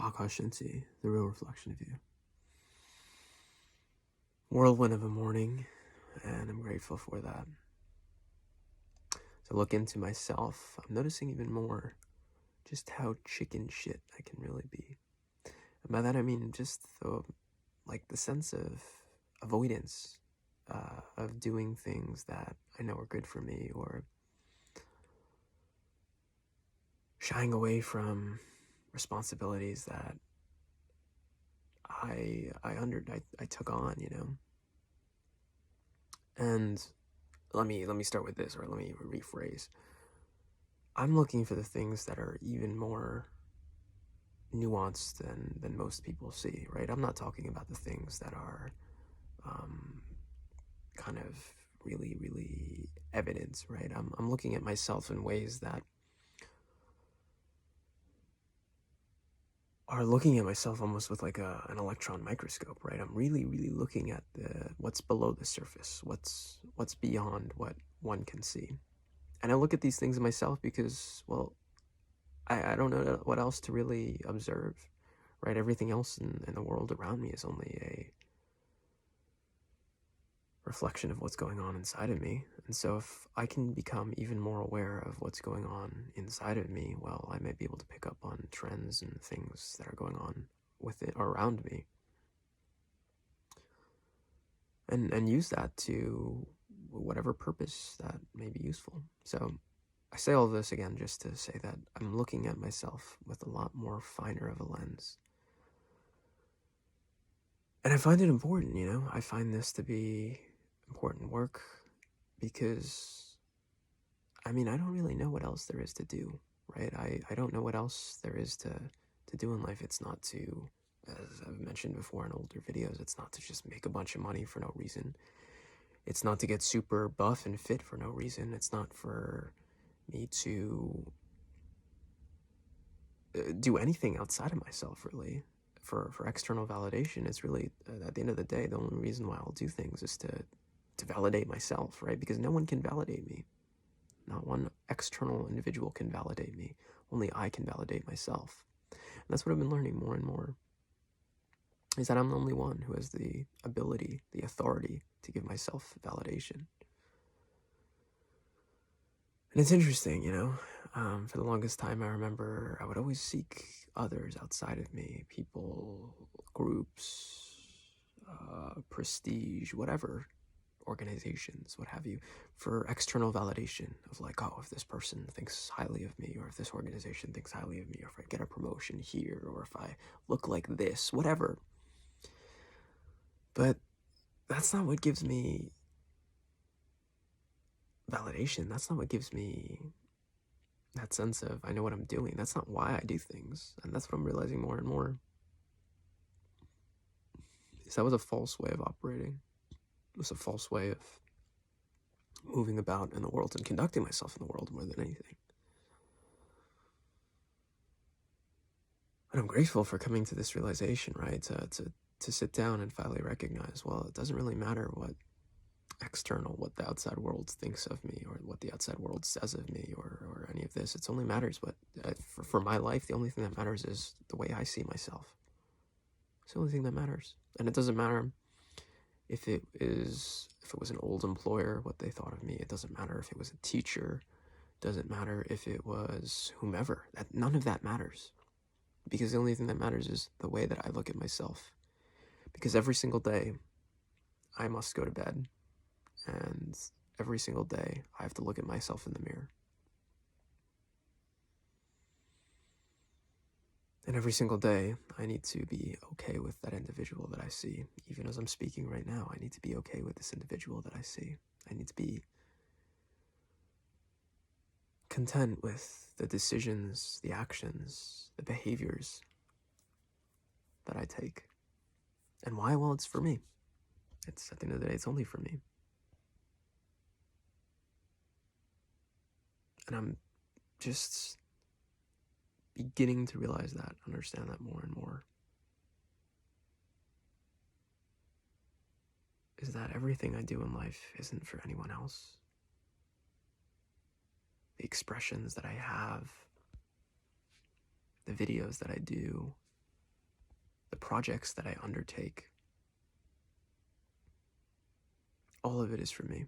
Akash Inti, the real reflection of you. Whirlwind of a morning, and I'm grateful for that. To look into myself, I'm noticing even more just how chicken shit I can really be. And by that I mean just the sense of avoidance, of doing things that I know are good for me, or shying away from responsibilities that I took on, And let me start with this, or let me rephrase. I'm looking for the things that are even more nuanced than most people see, right? I'm not talking about the things that are kind of really evident, right? I'm looking at myself in ways that are looking at myself almost with like an electron microscope, right? I'm really looking at what's below the surface, what's beyond what one can see. And I look at these things in myself because, well, I don't know what else to really observe, right? Everything else in the world around me is only a reflection of what's going on inside of me. And so if I can become even more aware of what's going on inside of me, well, I may be able to pick up on trends and things that are going on with it or around me, and use that to whatever purpose that may be useful. So I say all this again just to say that I'm looking at myself with a lot more finer of a lens. And I find it important, I find this to be important work because, I don't really know what else there is to do, right? I don't know what else there is to do in life. It's not to, as I've mentioned before in older videos, it's not to just make a bunch of money for no reason. It's not to get super buff and fit for no reason. It's not for me to do anything outside of myself, really. For external validation, it's really, at the end of the day, the only reason why I'll do things is to validate myself, right? Because no one can validate me. Not one external individual can validate me. Only I can validate myself. And that's what I've been learning more and more, is that I'm the only one who has the ability, the authority to give myself validation. And it's interesting, for the longest time I remember I would always seek others outside of me, people, groups, prestige, whatever, organizations, what have you, for external validation of like, oh, if this person thinks highly of me, or if this organization thinks highly of me, or if I get a promotion here, or if I look like this, whatever. But that's not what gives me validation. That's not what gives me that sense of I know what I'm doing. That's not why I do things. And that's what I'm realizing more and more. Is that was a false way of operating. It was a false way of moving about in the world and conducting myself in the world more than anything. And I'm grateful for coming to this realization, right? To sit down and finally recognize, well, it doesn't really matter what what the outside world thinks of me, or what the outside world says of me, or any of this. It only matters what, for my life, the only thing that matters is the way I see myself. It's the only thing that matters. And it doesn't matter if it was an old employer, what they thought of me. It doesn't matter if it was a teacher. It doesn't matter if it was whomever. None of that matters. Because the only thing that matters is the way that I look at myself. Because every single day, I must go to bed. And every single day, I have to look at myself in the mirror. And every single day, I need to be okay with that individual that I see. Even as I'm speaking right now, I need to be okay with this individual that I see. I need to be content with the decisions, the actions, the behaviors that I take. And why? Well, it's for me. It's, at the end of the day, it's only for me. And I'm just beginning to realize that, understand that more and more. Is that everything I do in life isn't for anyone else. The expressions that I have, the videos that I do, the projects that I undertake, all of it is for me.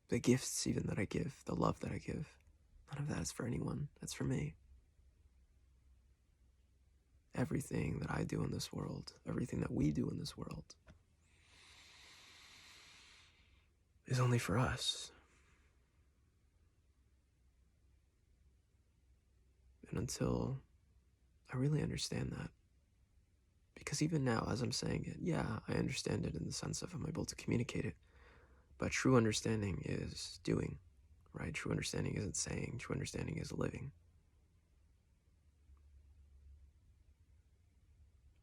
The gifts even that I give, the love that I give, none of that is for anyone. That's for me. Everything that I do in this world, everything that we do in this world, is only for us. And until I really understand that, because even now, as I'm saying it, yeah, I understand it in the sense of I'm able to communicate it, but true understanding is doing, right? True understanding isn't saying, true understanding is living.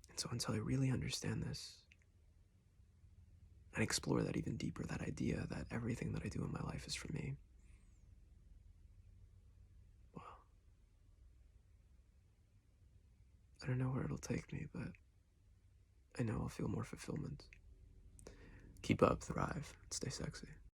And so until I really understand this and explore that even deeper, that idea that everything that I do in my life is for me, well, I don't know where it'll take me, but I know I'll feel more fulfillment. Keep up, thrive, and stay sexy.